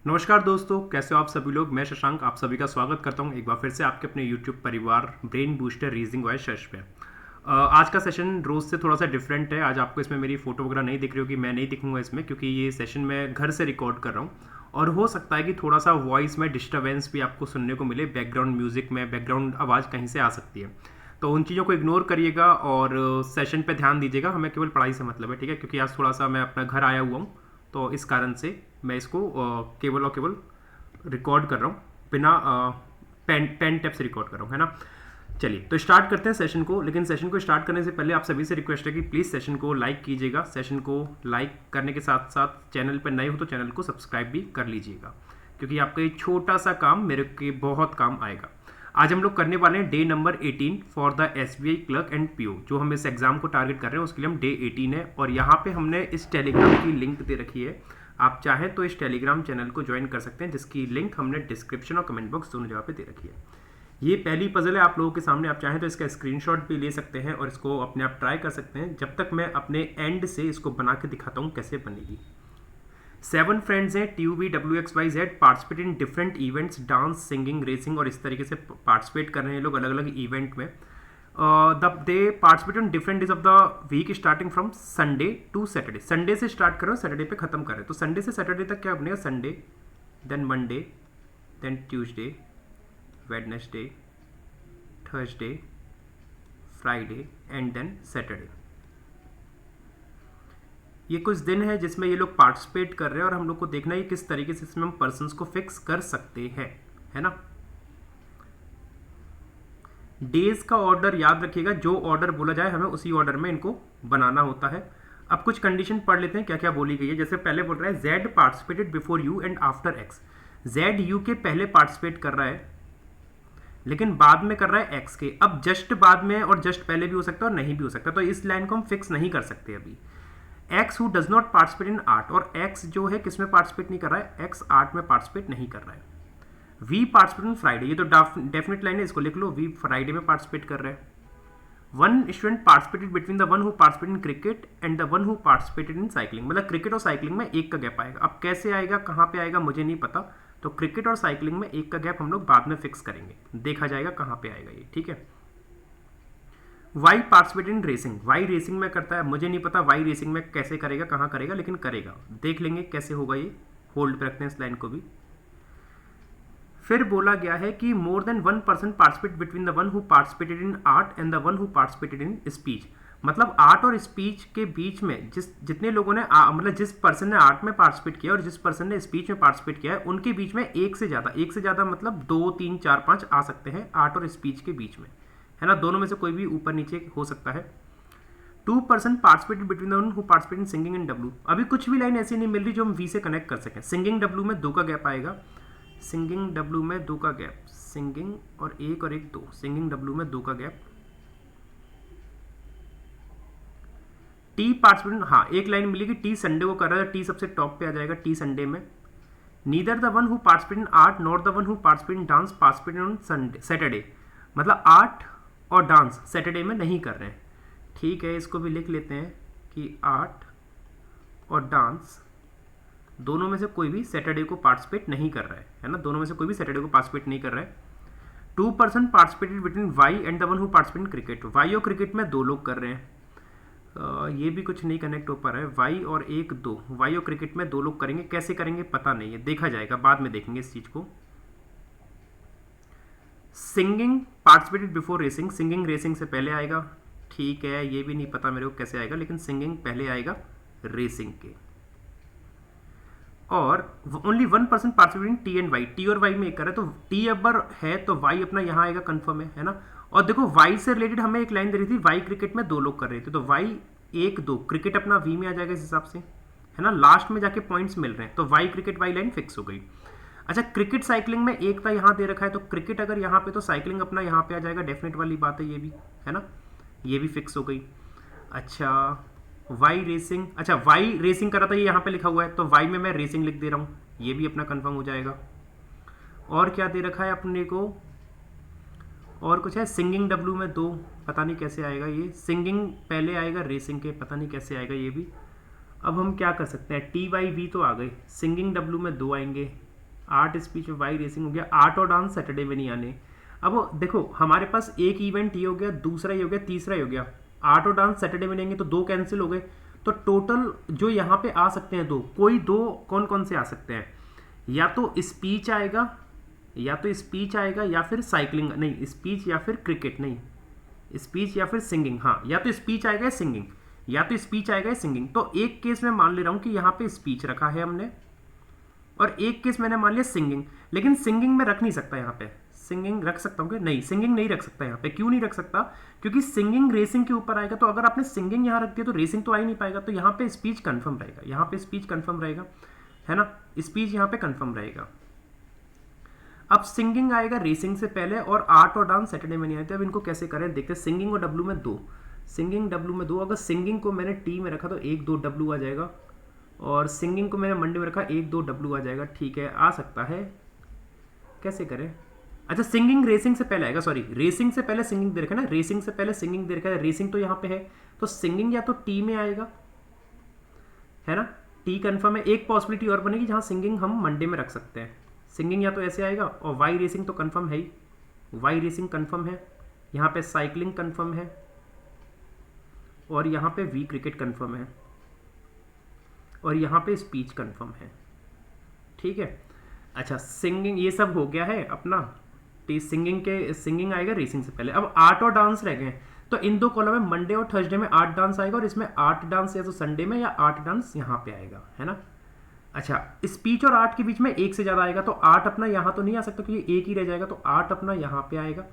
नमस्कार दोस्तों, कैसे हो आप सभी लोग। मैं शशांक आप सभी का स्वागत करता हूं एक बार फिर से आपके अपने YouTube परिवार brain booster reasoning wise search पे। आज का सेशन रोज़ से थोड़ा सा डिफरेंट है। आज आपको इसमें मेरी फोटो वगैरह नहीं दिख रही होगी, मैं नहीं दिखूंगा इसमें क्योंकि ये सेशन मैं घर से रिकॉर्ड कर रहा हूँ और हो सकता है कि थोड़ा सा वॉइस में डिस्टर्बेंस भी आपको सुनने को मिले। बैकग्राउंड म्यूजिक में बैकग्राउंड आवाज़ कहीं से आ सकती है, तो उन चीज़ों को इग्नोर करिएगा और सेशन पे ध्यान दीजिएगा। हमें केवल पढ़ाई से मतलब है, ठीक है, क्योंकि आज थोड़ा सा मैं अपना घर आया हुआ हूँ, तो इस कारण से मैं इसको केवल और केवल रिकॉर्ड कर रहा हूँ, बिना पेन टैप से रिकॉर्ड कर रहा हूँ, है ना। चलिए तो स्टार्ट करते हैं सेशन को। लेकिन सेशन को स्टार्ट करने से पहले आप सभी से रिक्वेस्ट है कि प्लीज़ सेशन को लाइक कीजिएगा। सेशन को लाइक करने के साथ साथ चैनल पर नए हो तो चैनल को सब्सक्राइब भी कर लीजिएगा, क्योंकि आपका ये छोटा सा काम मेरे के बहुत काम आएगा। आज हम लोग करने वाले हैं day number 18 for the SBI clerk and PO। जो हम इस एग्जाम को टारगेट कर रहे हैं उसके लिए हम डे 18 है, और यहाँ पे हमने इस टेलीग्राम की लिंक दे रखी है। आप चाहें तो इस टेलीग्राम चैनल को ज्वाइन कर सकते हैं, जिसकी लिंक हमने डिस्क्रिप्शन और कमेंट बॉक्स दोनों जगह पे दे रखी है। ये पहली पजल है आप लोगों के सामने। आप चाहें तो इसका स्क्रीनशॉट भी ले सकते हैं और इसको अपने आप ट्राई कर सकते हैं, जब तक मैं अपने एंड से इसको बना के दिखाता हूँ कैसे बनेगी। 7 फ्रेंड्स हैं TUV WXYZ, participate in different events, dance, singing, racing, और इस तरीके से पार्टिसिपेट कर रहे हैं लोग अलग अलग इवेंट में। They participate in different days of the week starting from Sunday to Saturday. Sunday से स्टार्ट कर रहे हो, सैटरडे पे खत्म कर रहे हैं। तो संडे से सैटरडे तक क्या बनेगा? Sunday, then Monday, then Tuesday, Wednesday, Thursday, Friday and then Saturday. ये कुछ दिन है जिसमें ये लोग पार्टिसिपेट कर रहे हैं और हम लोग को देखना है किस तरीके से इसमें हम पर्सन्स को फिक्स कर सकते हैं, है ना। डेज का ऑर्डर याद रखिएगा, जो ऑर्डर बोला जाए हमें उसी ऑर्डर में इनको बनाना होता है। अब कुछ कंडीशन पढ़ लेते हैं क्या क्या बोली गई है। जैसे पहले बोल रहा है Z participated before you and after X। Z you के पहले पार्टिसिपेट कर रहा है लेकिन बाद में कर रहा है X के। अब जस्ट बाद में और जस्ट पहले भी हो सकता है और नहीं भी हो सकता, तो इस लाइन को हम फिक्स नहीं कर सकते अभी। X who does not participate in art, और X जो है किसमें पार्टिसिपेट नहीं कर रहा है? X आर्ट में पार्टिसिपेट नहीं कर रहा है। वी पार्टिसिपेट इन फ्राइडे, ये तो डेफिनेट लाइन है, इसको लिख लो। वी फ्राइडे में पार्टिसिपेट कर रहे हैं। One student participated between the one who participated in cricket and the one who participated in cycling. मतलब क्रिकेट और साइकिलिंग में एक का गैप आएगा। अब कैसे आएगा, कहाँ पे आएगा, मुझे नहीं पता। तो क्रिकेट और साइकिलिंग में एक का गैप हम लोग बाद में फिक्स करेंगे, देखा जाएगा कहाँ पे आएगा ये, ठीक है। Y participate in racing, Y racing में करता है, मुझे नहीं पता वाई रेसिंग में कैसे करेगा, कहाँ करेगा, लेकिन करेगा, देख लेंगे कैसे होगा ये। होल्ड पे रखते हैं इस लाइन को भी। फिर बोला गया है कि more than 1 person participate between the one who participated in art and the one who participated in speech. मतलब आर्ट और स्पीच के बीच में जितने लोगों ने मतलब जिस पर्सन ने आर्ट में पार्टिसिपेट किया और जिस पर्सन ने स्पीच में पार्टिसिपेट किया है, उनके बीच में एक से ज़्यादा मतलब 2, 3, 4, 5 आ सकते हैं आर्ट और स्पीच के बीच में, है ना। दोनों में से कोई भी ऊपर नीचे हो सकता है। 2 person participated between the one who participate in singing in W। अभी कुछ भी लाइन ऐसी नहीं मिल रही जो हम V से कनेक्ट कर सकें। सिंगिंग W में 2 का गैप आएगा, सिंगिंग W में 2 का गैप, सिंगिंग और एक 2, सिंगिंग W में 2 का गैप। टी पार्टिसिपेंट, हाँ एक लाइन मिलेगी, टी संडे को कर रहा है, टी सबसे टॉप पे आ जाएगा, टी संडे में। Neither the one who participate in art not the one who participate in dance participate on Sunday Saturday. मतलब आर्ट और डांस सैटरडे में नहीं कर रहे हैं, ठीक है। इसको भी लिख लेते हैं कि आर्ट और डांस दोनों में से कोई भी सैटरडे को पार्टिसिपेट नहीं कर रहा है ना। दोनों में से कोई भी सैटरडे को पार्टिसिपेट नहीं कर रहा है। 2 person participated between Y and the one who participate in cricket. Y और क्रिकेट में 2 लोग कर रहे हैं। ये भी कुछ नहीं कनेक्ट हो पा रहा है। वाई और 1, 2, वाई और क्रिकेट में 2 लोग करेंगे, कैसे करेंगे पता नहीं है, देखा जाएगा, बाद में देखेंगे इस चीज को। Singing participated before racing, singing racing से पहले आएगा, ठीक है। ये भी नहीं पता मेरे को कैसे आएगा, लेकिन सिंगिंग पहले आएगा रेसिंग के। और only 1 person participating T and Y, T और वाई में एक कर रहा है, तो टी अबर है तो वाई अपना यहाँ आएगा, कंफर्म है ना। और देखो वाई से रिलेटेड हमें एक लाइन दे रही थी, वाई क्रिकेट में 2 लोग कर रहे थे, तो वाई 1, 2 क्रिकेट अपना वी में आ जाएगा इस हिसाब से, है ना। लास्ट में जाके पॉइंट्स मिल रहे हैं, तो Y cricket Y line fix हो गई। अच्छा, क्रिकेट साइकिलिंग में एक का यहाँ दे रखा है, तो क्रिकेट अगर यहाँ पे तो साइकिलिंग अपना यहाँ पे आ जाएगा, डेफिनेट वाली बात है ये भी, है ना। ये भी फिक्स हो गई। अच्छा वाई रेसिंग, अच्छा वाई रेसिंग कर रहा था, ये यहाँ पे लिखा हुआ है, तो वाई में मैं रेसिंग लिख दे रहा हूँ, ये भी अपना कंफर्म हो जाएगा। और क्या दे रखा है अपने को, और कुछ है। सिंगिंग W में 2, पता नहीं कैसे आएगा ये, सिंगिंग पहले आएगा रेसिंग के, पता नहीं कैसे आएगा ये भी। अब हम क्या कर सकते हैं, TYV तो आ गए, सिंगिंग W में 2 आएंगे, आर्ट स्पीच में वाई रेसिंग हो गया, आर्ट और डांस सैटरडे में नहीं आने। अब देखो हमारे पास एक इवेंट ये हो गया, दूसरा ये हो गया, तीसरा ये हो गया। आर्ट और डांस सैटरडे में लेंगे तो 2 कैंसिल हो गए, तो टोटल जो यहाँ पे आ सकते हैं 2, कोई 2 कौन कौन से आ सकते हैं, या तो स्पीच आएगा, या तो स्पीच आएगा, या फिर साइकिलिंग, नहीं स्पीच या फिर क्रिकेट, नहीं स्पीच या फिर सिंगिंग, हाँ या तो स्पीच आएगा या सिंगिंग, या तो स्पीच आएगा या सिंगिंग। तो एक केस में मान ले रहा हूँ कि यहाँ पे स्पीच रखा है हमने, और एक केस मैंने मान लिया सिंगिंग, लेकिन सिंगिंग में रख नहीं सकता। यहाँ पे सिंगिंग रख सकता हूँ कि नहीं, सिंगिंग नहीं रख सकता यहाँ पे। क्यों नहीं रख सकता, क्योंकि सिंगिंग रेसिंग के ऊपर आएगा, तो अगर आपने सिंगिंग यहाँ रख दिया तो रेसिंग तो आ ही नहीं पाएगा, तो यहाँ पे स्पीच कन्फर्म रहेगा, यहाँ पे स्पीच कन्फर्म रहेगा, है ना, स्पीच यहाँ पे कन्फर्म रहेगा। अब सिंगिंग आएगा रेसिंग से पहले, और आर्ट और डांस सैटरडे में नहीं आते। अब इनको कैसे करें देखते हैं। सिंगिंग और डब्लू में 2, सिंगिंग डब्लू में 2, अगर सिंगिंग को मैंने टी में रखा तो 1-2 डब्लू आ जाएगा, और सिंगिंग को मैंने मंडे में रखा 1-2 डब्लू आ जाएगा। ठीक है, आ सकता है, कैसे करें। अच्छा सिंगिंग रेसिंग से पहले आएगा, सॉरी रेसिंग से पहले सिंगिंग दे रखा है ना, रेसिंग से पहले सिंगिंग दे रखा है, रेसिंग तो यहाँ पे है, तो सिंगिंग या तो टी में आएगा, है ना, टी कंफर्म है। एक पॉसिबिलिटी और बनेगी जहाँ सिंगिंग हम मंडे में रख सकते हैं, सिंगिंग या तो ऐसे आएगा, और वाई रेसिंग तो कंफर्म है ही, वाई रेसिंग कंफर्म है, यहाँ पे साइकिलिंग कंफर्म है, और यहाँ पे वी क्रिकेट कंफर्म है, और यहाँ पे स्पीच कंफर्म है। ठीक है, अच्छा सिंगिंग ये सब हो गया है अपना, सिंगिंग आएगा रेसिंग से पहले। अब आर्ट और डांस रह गए, तो इन 2 कॉलम में मंडे और थर्सडे में आर्ट डांस आएगा, और इसमें आर्ट डांस या तो संडे में या आर्ट डांस यहाँ पे आएगा, है ना। अच्छा स्पीच और आर्ट के बीच में एक से ज़्यादा आएगा, तो आर्ट अपना यहाँ तो नहीं आ सकता क्योंकि एक ही रह जाएगा, तो आर्ट अपना यहाँ पे आएगा,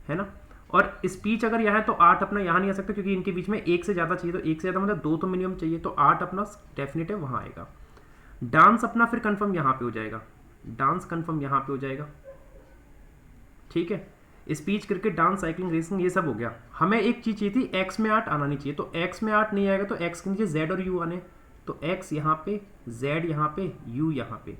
है ना। और स्पीच अगर यहाँ है तो आर्ट अपना यहाँ नहीं आ सकता क्योंकि इनके बीच में एक से ज़्यादा चाहिए, तो एक से ज़्यादा मतलब 2 तो मिनिमम चाहिए, तो आर्ट अपना डेफिनेट है वहाँ आएगा। डांस अपना फिर कंफर्म यहाँ पे हो जाएगा, डांस कंफर्म यहाँ पे हो जाएगा। ठीक है, speech cricket dance cycling racing ये सब हो गया। हमें एक चीज़ चाहिए थी, एक्स में आर्ट आना नहीं चाहिए, तो एक्स में आर्ट नहीं आएगा, तो एक्स के नीचे जेड और यू आने, तो एक्स यहाँ पे, जेड यहाँ पे, यू यहाँ पे।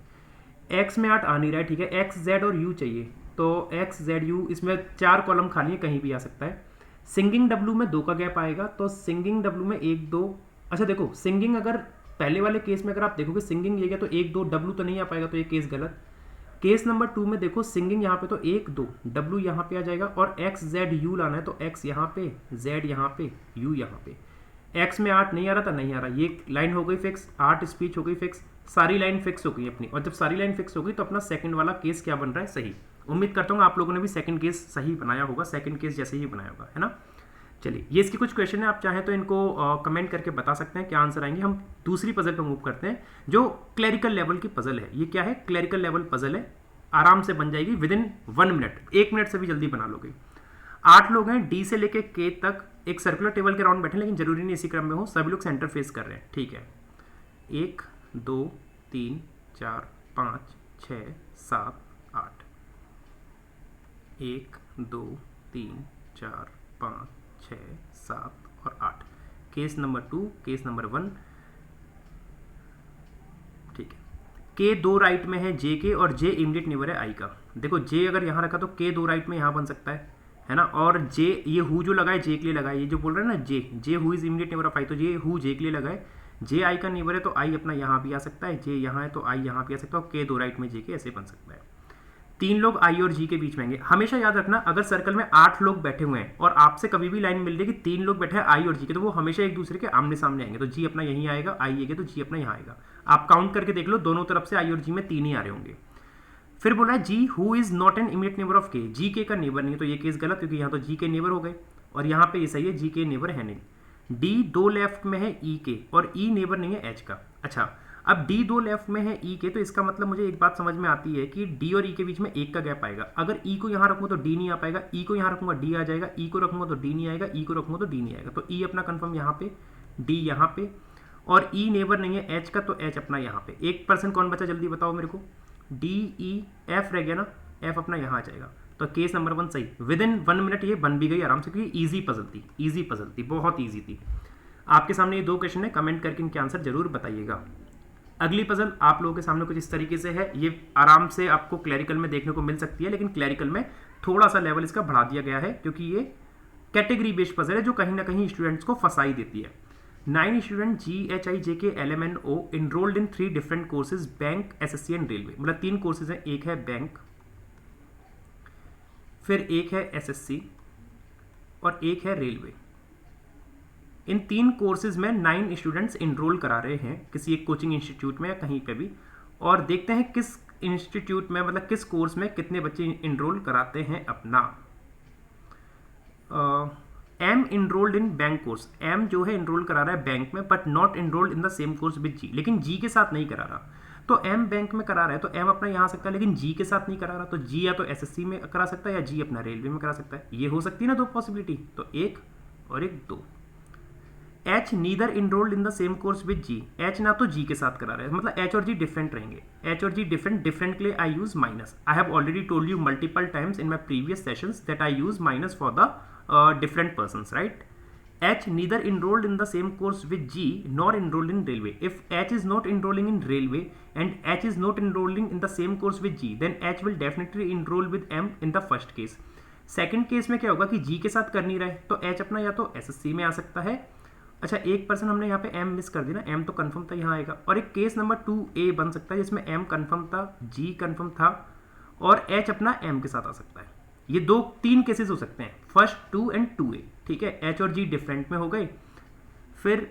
एक्स में आर्ट आ नहीं रहा है, ठीक है, एक्स जेड और यू चाहिए, तो एक्स जेड यू, इसमें 4 कॉलम खाली है, कहीं भी आ सकता है। सिंगिंग डब्लू में 2 का गैप आएगा, तो सिंगिंग डब्लू में 1-2। अच्छा देखो सिंगिंग अगर पहले वाले केस में अगर आप देखोगे सिंगिंग ये गया तो 1-2 डब्लू तो नहीं आ पाएगा, तो ये केस गलत। केस नंबर 2 में देखो सिंगिंग यहाँ पे तो 1-2 डब्लू यहाँ पे आ जाएगा, और एक्स जेड यू लाना है, तो एक्स यहाँ पे, जेड यहाँ पे, यू यहाँ पे। एक्स में आर्ट नहीं आ रहा था, नहीं आ रहा, ये लाइन हो गई फिक्स, आर्ट स्पीच हो गई फिक्स, सारी लाइन फिक्स हो गई अपनी। और जब सारी लाइन फिक्स हो गई तो अपना सेकंड वाला केस क्या बन रहा है, सही। उम्मीद करता हूँ आप लोगों ने भी सेकंड केस सही बनाया होगा, सेकंड केस जैसे ही बनाया होगा, है ना। चलिए ये इसकी कुछ क्वेश्चन है, आप चाहें तो इनको कमेंट करके बता सकते हैं क्या आंसर आएंगे। हम दूसरी पजल पर मूव करते हैं जो क्लरिकल लेवल की पजल है। ये क्या है, क्लरिकल लेवल पजल है, आराम से बन जाएगी विद इन 1 मिनट, 1 मिनट से भी जल्दी बना लोगे। 8 लोग हैं, डी से लेके के तक एक सर्कुलर टेबल के राउंड बैठे, लेकिन जरूरी नहीं इसी क्रम में हो, सभी लोग सेंटर फेस कर रहे हैं। ठीक है, 1 2 3 4 5 6 7 8, 1 2 3 4 5 6 7 और 8। Case number 2, case number 1। ठीक है, के 2 राइट में है जे के, और जे इमीडिएट नेबर है आई का। देखो जे अगर यहाँ रखा तो के 2 राइट में यहाँ बन सकता है ना। और जे ये हु जो लगाए जे के लिए लगाए, ये जो बोल रहे हैं ना J who is immediate neighbour of I, तो ये हु जे के लिए लगाए, जे आई का नेबर है तो आई अपना यहाँ भी आ सकता है, जे यहाँ है तो आई यहाँ भी आ सकता है, और के 2 राइट में जे के ऐसे बन सकता है। 3 लोग आई और जी के बीच में आएंगे। हमेशा याद रखना अगर सर्कल में 8 लोग बैठे हुए हैं और आपसे कभी भी लाइन मिल रही है कि 3 लोग बैठे हैं आई और जी के, तो वो हमेशा एक दूसरे के आमने सामने आएंगे, तो जी अपना यहीं आएगा, आई आएगा तो जी अपना यहाँ आएगा। आप काउंट करके देख लो, दोनों तरफ से आई और जी में 3 ही आ रहे होंगे। फिर बोला है G who is not an immediate neighbour of K, G के का नेबर नहीं है, तो ये केस गलत क्योंकि यहाँ तो जी के नेबर हो गए, और यहाँ पे ये सही है, जी के नेबर है नहीं। डी 2 लेफ्ट में है ई के, और ई नेबर नहीं है एच का। अच्छा अब डी 2 लेफ्ट में है ई के, तो इसका मतलब मुझे एक बात समझ में आती है कि डी और ई के बीच में 1 का गैप आएगा। अगर ई को यहाँ रखूँ तो डी नहीं आ पाएगा, ई को यहाँ रखूँगा डी आ जाएगा, ई को रखूँगा तो डी नहीं आएगा, ई को रखूँगा तो डी नहीं आएगा, तो ई अपना कन्फर्म यहाँ पे, डी यहाँ पे, और ई नेबर नहीं है एच का, तो एच अपना यहाँ पे। 1% कौन बचा जल्दी बताओ मेरे को, डी ई एफ रह गया ना, एफ अपना यहाँ आ जाएगा। तो केस नंबर 1 सही, विद इन 1 मिनट ये बन भी गई आराम से, क्योंकि ईजी पजल थी, बहुत ईजी थी। आपके सामने ये 2 क्वेश्चन है, कमेंट करके इनके आंसर जरूर बताइएगा। अगली पजल आप लोगों के सामने कुछ इस तरीके से है, ये आराम से आपको क्लरिकल में देखने को मिल सकती है, लेकिन क्लरिकल में थोड़ा सा लेवल इसका बढ़ा दिया गया है क्योंकि ये कैटेगरी बेस्ड पजल है जो कहीं ना कहीं स्टूडेंट्स को फंसाई देती है। 9 student GHI JK LMNO enrolled in 3 different courses bank SSC and railway, मतलब 3 कोर्सेज हैं, एक है बैंक, फिर एक है SSC और एक है रेलवे। इन 3 कोर्सेज में 9 स्टूडेंट्स इनरोल करा रहे हैं किसी एक कोचिंग इंस्टीट्यूट में या कहीं पे भी, और देखते हैं किस इंस्टीट्यूट में, मतलब किस कोर्स में कितने बच्चे इनरोल कराते हैं अपना। M enrolled in bank course, M जो है इनरोल करा रहा है बैंक में, but not enrolled in the same course with G, लेकिन जी के साथ नहीं करा रहा। तो एम बैंक में करा रहा है तो एम अपना यहाँ आ सकता है, लेकिन जी के साथ नहीं करा रहा, तो जी या तो एसएससी में करा सकता है या जी अपना रेलवे में करा सकता है। ये हो सकती है ना 2 पॉसिबिलिटी, तो एक और एक 2। H neither enrolled in the same course with G, H ना तो जी के साथ करा रहा है, मतलब एच और जी डिफरेंट रहेंगे। एच और जी डिफरेंट के लिए I use minus. I have already told you multiple times in my previous sessions that I use minus for the different persons, right? H neither enrolled in the same course with G nor enrolled in railway. If H is not enrolling in railway and H is not enrolling in the same course with G, then H will definitely enroll with M in the first case. Second case में क्या होगा कि G के साथ कर नहीं रहा है, तो H अपना या तो SSC में आ सकता है। अच्छा, एक पर्सन हमने यहाँ पे M मिस कर दी ना, M तो कन्फर्म था, यहाँ आएगा। और एक केस नंबर 2A बन सकता है जिसमें M कन्फर्म था, G कन्फर्म था और H अपना M के साथ आ सकता है। ये 3 केसेस हो सकते हैं, फर्स्ट 2 एंड 2A, ठीक है। H और G डिफरेंट में हो गए। फिर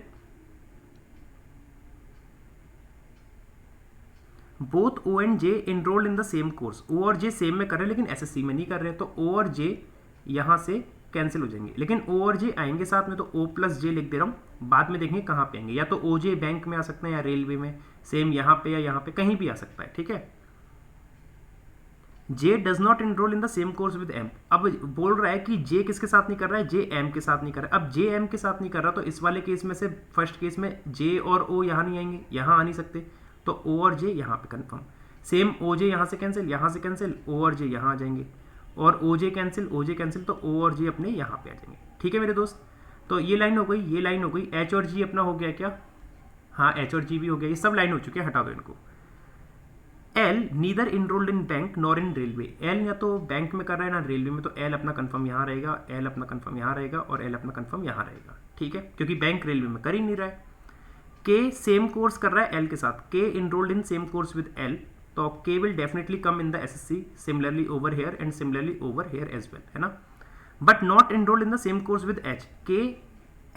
both O and J enrolled in the same course, O और J सेम में कर रहे हैं लेकिन SSC में नहीं कर रहे, तो O और J यहां से कैंसिल हो जाएंगे, लेकिन O और J आएंगे साथ में, तो O प्लस J लिख दे रहा हूं, बाद में देखेंगे कहां पे आएंगे, या तो OJ बैंक में आ सकते हैं या रेलवे में, सेम यहां पे या यहां पे कहीं भी आ सकता है, ठीक है। J does not enrol in the same course with M, अब बोल रहा है कि J किसके साथ नहीं कर रहा है, J M के साथ नहीं कर रहा है। अब J M के साथ नहीं कर रहा, तो इस वाले केस में से फर्स्ट केस में J और O यहाँ नहीं आएंगे, यहाँ आ नहीं सकते, तो O और J यहाँ पे कंफर्म। सेम OJ यहाँ से कैंसिल, O और J यहाँ आ जाएंगे, और OJ कैंसिल, तो O और J अपने यहाँ पे आ जाएंगे, ठीक है मेरे दोस्त। तो ये लाइन हो गई, ये लाइन हो गई, H और G अपना हो गया क्या, हाँ H और G भी हो गया, ये सब लाइन हो चुके हैं, हटा दो इनको। L neither enrolled in bank nor in railway, L या तो बैंक में कर रहा है ना रेलवे में, तो L अपना कंफर्म यहाँ रहेगा, L अपना कंफर्म यहाँ रहेगा और L अपना कंफर्म यहाँ रहेगा, ठीक है, क्योंकि बैंक रेलवे में कर ही नहीं रहा है। K सेम कोर्स कर रहा है L के साथ, K enrolled in same course with L, तो K will definitely come in the SSC, similarly over here and similarly over here as well, है ना। But not enrolled in the same course with H, K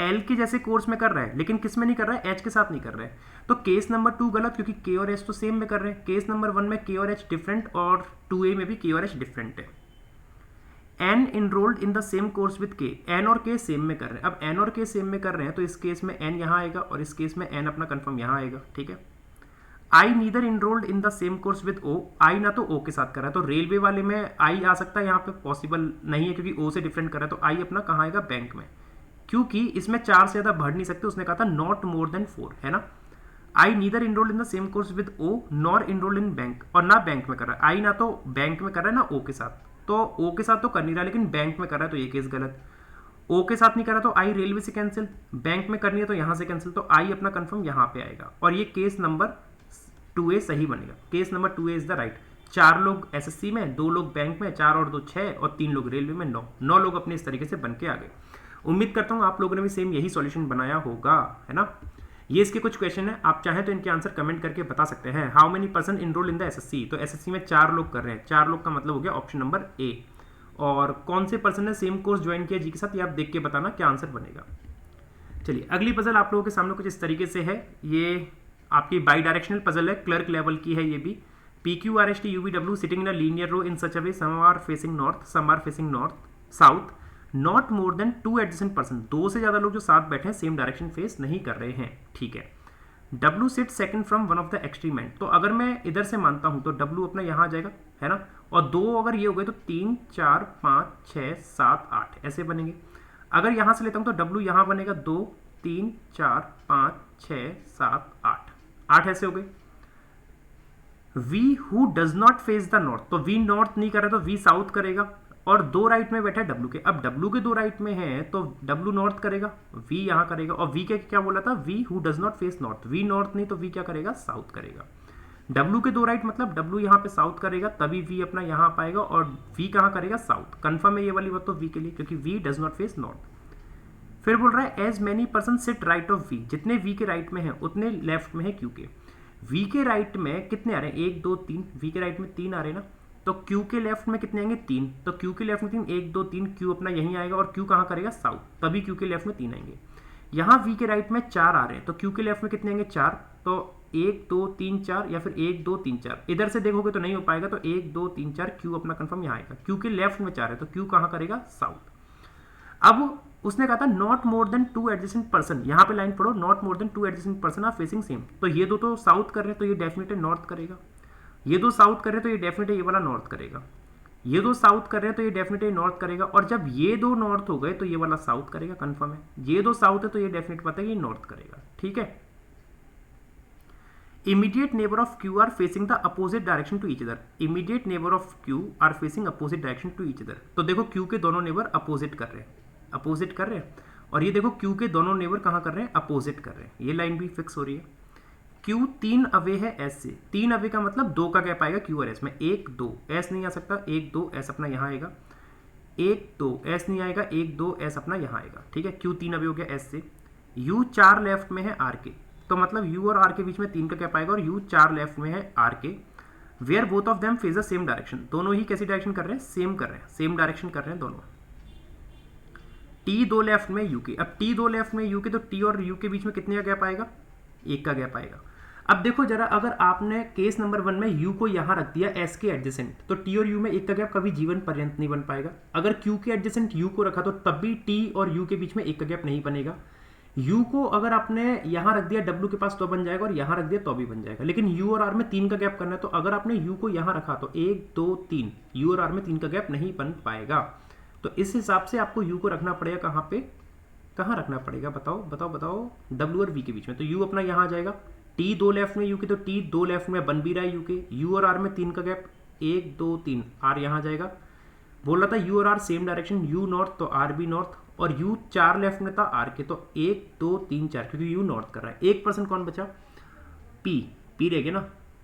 L के जैसे course में कर रहा है लेकिन किस में नहीं कर रहा है, H के साथ नहीं कर रहा है, तो केस नंबर 2 गलत, क्योंकि K और H तो सेम में कर रहे हैं। केस नंबर 1 में K और H डिफरेंट और 2A में भी K और H डिफरेंट है। N enrolled in the same course with K, N और K सेम में कर रहे हैं। अब N और K सेम में कर रहे हैं तो इस केस में N यहाँ आएगा और इस केस में N अपना कंफर्म यहाँ आएगा, ठीक है। I neither enrolled in the same course with O, I ना तो O के साथ कर रहा है, तो रेलवे वाले में I आ सकता है, यहाँ पे पॉसिबल नहीं है क्योंकि O से डिफरेंट कर रहा है, तो I अपना कहाँ आएगा, बैंक में, क्योंकि इसमें 4 से ज़्यादा बढ़ नहीं सकते, उसने कहा था नॉट मोर देन 4, है ना। I neither enrolled in the same course with O nor enrolled in bank, और ना बैंक में कर रहा है, आई ना तो बैंक में कर रहा है ना O के साथ, तो O के साथ तो कर नहीं रहा लेकिन बैंक में कर रहा है, तो ये केस गलत। O के साथ नहीं कर रहा तो आई रेलवे से कैंसिल, बैंक में करनी है तो यहाँ से कैंसिल, तो आई अपना कंफर्म यहाँ पे आएगा, और ये केस नंबर 2A सही बनेगा। Case number 2A is the right. 4 लोग SSC में, 2 लोग बैंक में, 4 और 2 6 और 3 लोग रेलवे में, 9 लोग अपने इस तरीके से बन के आ गए। उम्मीद करता हूँ आप लोगों ने भी सेम यही सॉल्यूशन बनाया होगा, है ना। ये इसके कुछ क्वेश्चन है, आप चाहें तो इनके आंसर कमेंट करके बता सकते हैं। How many person enrol in the SSC, तो SSC में 4 लोग कर रहे हैं, 4 लोग का मतलब हो गया ऑप्शन नंबर A। और कौन से पर्सन ने सेम कोर्स ज्वाइन किया जी के साथ, ये आप देख के बताना क्या आंसर बनेगा। चलिए अगली पजल आप लोगों के सामने कुछ इस तरीके से है, ये आपकी बाई डायरेक्शनल पजल है, क्लर्क लेवल की है ये भी। PQRST UVW sitting in a linear row in such a way some are facing north, some are facing north south, not more than 2 adjacent person, 2 से ज़्यादा लोग जो साथ बैठे हैं सेम डायरेक्शन फेस नहीं कर रहे हैं, ठीक है। W sit second from one of the extreme end, तो अगर मैं इधर से मानता हूं तो W अपना यहाँ आ जाएगा, है ना, और 2 अगर ये हो गए तो 3 4 5 6 7 8 ऐसे बनेंगे। अगर यहाँ से लेता हूं तो W यहाँ बनेगा 2 3 4 5 6 7 8 ऐसे हो गए। V who does not face the north, तो V नॉर्थ नहीं कर रहा तो V साउथ करेगा, और 2 राइट में बैठा है W के, अब W के 2 राइट में है तो W नॉर्थ करेगा, V यहाँ करेगा, और V के क्या बोला था, V who does not face north, V north नहीं तो V क्या करेगा, साउथ करेगा। W के 2 राइट मतलब W यहाँ पे साउथ करेगा, तभी V अपना यहाँ पाएगा, और V कहाँ करेगा, साउथ। कंफर्म है ये वाली बात तो V के लिए, क्योंकि V does not face north. फिर बोल रहा है as many person sit right of V, जितने वी के राइट में है उतने लेफ्ट में है क्यू के। वी के राइट में कितने आ रहे हैं, 1 2 3, वी के राइट में 3 आ रहे हैं ना, तो क्यू के लेफ्ट में कितने आएंगे 3, तो क्यू के लेफ्ट में 3, 1 2 3, क्यू अपना यहीं आएगा और क्यू कहाँ करेगा साउथ, तभी क्यू के लेफ्ट में 3 आएंगे। यहाँ वी के राइट में 4 आ रहे हैं, तो क्यू के लेफ्ट में कितने आएंगे 4, तो 1 2 3 4 या फिर 1 2 3 4, इधर से देखोगे तो नहीं हो पाएगा, तो 1 2 3 4 क्यू अपना कंफर्म यहाँ आएगा। क्यू के लेफ्ट में 4 है तो क्यू कहाँ करेगा साउथ। अब उसने कहा था not more than 2 adjacent person, यहाँ पे लाइन पढ़ो, not more than 2 adjacent person are facing same, तो ये दो तो साउथ कर रहे हैं तो ये डेफिनेटली नॉर्थ करेगा, ये दो साउथ कर रहे हैं तो ये डेफिनेटली ये वाला नॉर्थ करेगा, ये दो साउथ कर रहे हैं तो ये डेफिनेटली नॉर्थ करेगा, और जब ये दो नॉर्थ हो गए तो ये वाला साउथ करेगा, कंफर्म है। ये दो साउथ है तो ये डेफिनेट पता है कि ये नॉर्थ करेगा, ठीक है। Immediate neighbour of Q are facing the opposite direction to each other, immediate neighbour of Q are facing opposite direction to each other, तो देखो क्यू के दोनों नेबर अपोजिट कर रहे हैं, अपोजिट कर रहे हैं, और ये देखो क्यू के दोनों नेबर कहाँ कर रहे हैं अपोजिट कर रहे हैं, ये लाइन भी फिक्स हो रही है। क्यू 3 अवे है एस से, 3 अवे का मतलब 2 का गैप आएगा क्यू और एस में, 1 2 एस नहीं आ सकता, 1 2 एस अपना यहाँ आएगा, 1 2 एस नहीं आएगा, 1 2 एस अपना यहाँ आएगा, ठीक है। क्यू 3 अवे हो गया एस से। यू 4 लेफ्ट में है आर के, तो मतलब यू और आर के बीच में 3 का गैप आएगा, और यू 4 लेफ्ट में है आर के। Where both of them face the same direction, दोनों ही कैसी डायरेक्शन कर रहे हैं, सेम कर रहे हैं, सेम डायरेक्शन कर रहे हैं दोनों। टी 2 लेफ्ट में यू के, अब टी 2 लेफ्ट में यू के, तो टी और यू के बीच में कितने का गैप आएगा, 1 का गैप आएगा। अब देखो जरा, अगर आपने केस नंबर 1 में u को यहाँ रख दिया s के एडजेसेंट, तो t और u में 1 का गैप कभी जीवन पर्यंत नहीं बन पाएगा। अगर q के एडजेसेंट u को रखा तो तब भी t और u के बीच में 1 का गैप नहीं बनेगा। u को अगर आपने यहाँ रख दिया w के पास तो बन जाएगा, और यहाँ रख दिया तो भी बन जाएगा, लेकिन u और r में 3 का गैप करना है, तो अगर आपने u को यहाँ रखा तो 1 2 3, u और r में 3 का गैप नहीं बन पाएगा। तो इस हिसाब से आपको u को रखना पड़ेगा कहाँ पे, कहाँ रखना पड़ेगा, बताओ बताओ बताओ, w और v के बीच में, तो u अपना यहाँ आ जाएगा। टी 2 लेफ्ट में यू के, तो टी 2 लेफ्ट में बन भी रहा है यू के, यू और आर में 3 का गैप, 1 2 3, आर यहाँ जाएगा। बोल रहा था यू और R same direction, U north तो आर भी नॉर्थ, और यू 4 लेफ्ट में था आर के, तो 1 2 3 4, क्योंकि यू नॉर्थ कर रहा है। 1% कौन बचा, पी, पी रह गया ना,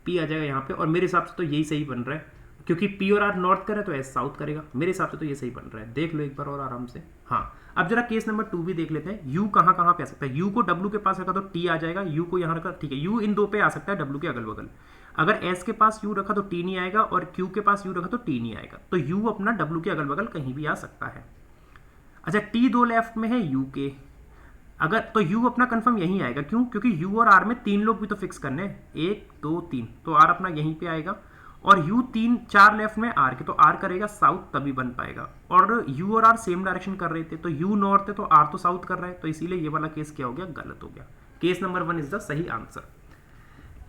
पी आ जाएगा यहाँ पे, और मेरे हिसाब से तो यही सही बन रहा है, क्योंकि पी और आर नॉर्थ कर रहा है तो एस साउथ करेगा, मेरे हिसाब से तो ये सही बन रहा है। देख लो एक बार और आराम से। हाँ, अब जरा केस नंबर 2 भी देख लेते हैं। u कहाँ कहाँ पे आ सकता है, u को w के पास रखा तो t आ जाएगा, u को यहाँ रखा, ठीक है, u इन दो पे आ सकता है w के अगल बगल। अगर s के पास u रखा तो t नहीं आएगा, और q के पास u रखा तो t नहीं आएगा, तो u अपना w के अगल बगल कहीं भी आ सकता है। अच्छा, t 2 लेफ्ट में है u के, अगर तो u अपना कंफर्म यहीं आएगा, क्यों, क्योंकि u और r में 3 लोग भी तो फिक्स करने हैं, 1 2 3, तो r अपना यहीं पे आएगा, और u 3 4 लेफ्ट में r के, तो r करेगा साउथ तभी बन पाएगा, और u और r सेम डायरेक्शन कर रहे थे, तो u नॉर्थ है तो r तो साउथ कर रहा है, तो इसीलिए ये वाला केस क्या हो गया, गलत हो गया। केस नंबर 1 इज द सही आंसर।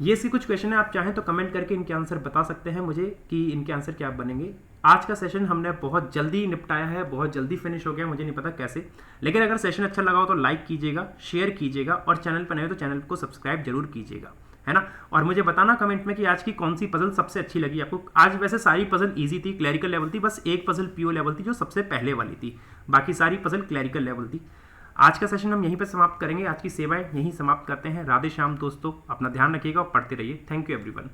ये इसकी कुछ क्वेश्चन है, आप चाहें तो कमेंट करके इनके आंसर बता सकते हैं मुझे कि इनके आंसर क्या बनेंगे। आज का सेशन हमने बहुत जल्दी निपटाया है, बहुत जल्दी फिनिश हो गया, मुझे नहीं पता कैसे, लेकिन अगर सेशन अच्छा लगा हो तो लाइक कीजिएगा, शेयर कीजिएगा, और चैनल पर नए हो तो चैनल को सब्सक्राइब जरूर कीजिएगा, है ना। और मुझे बताना कमेंट में कि आज की कौन सी पजल सबसे अच्छी लगी आपको। आज वैसे सारी पजल इजी थी, क्लैरिकल लेवल थी, बस एक पजल पीओ लेवल थी जो सबसे पहले वाली थी, बाकी सारी पजल क्लैरिकल लेवल थी। आज का सेशन हम यहीं पर समाप्त करेंगे, आज की सेवाएं यहीं समाप्त करते हैं। राधे श्याम दोस्तों, अपना ध्यान रखिएगा और पढ़ते रहिए। Thank you everyone.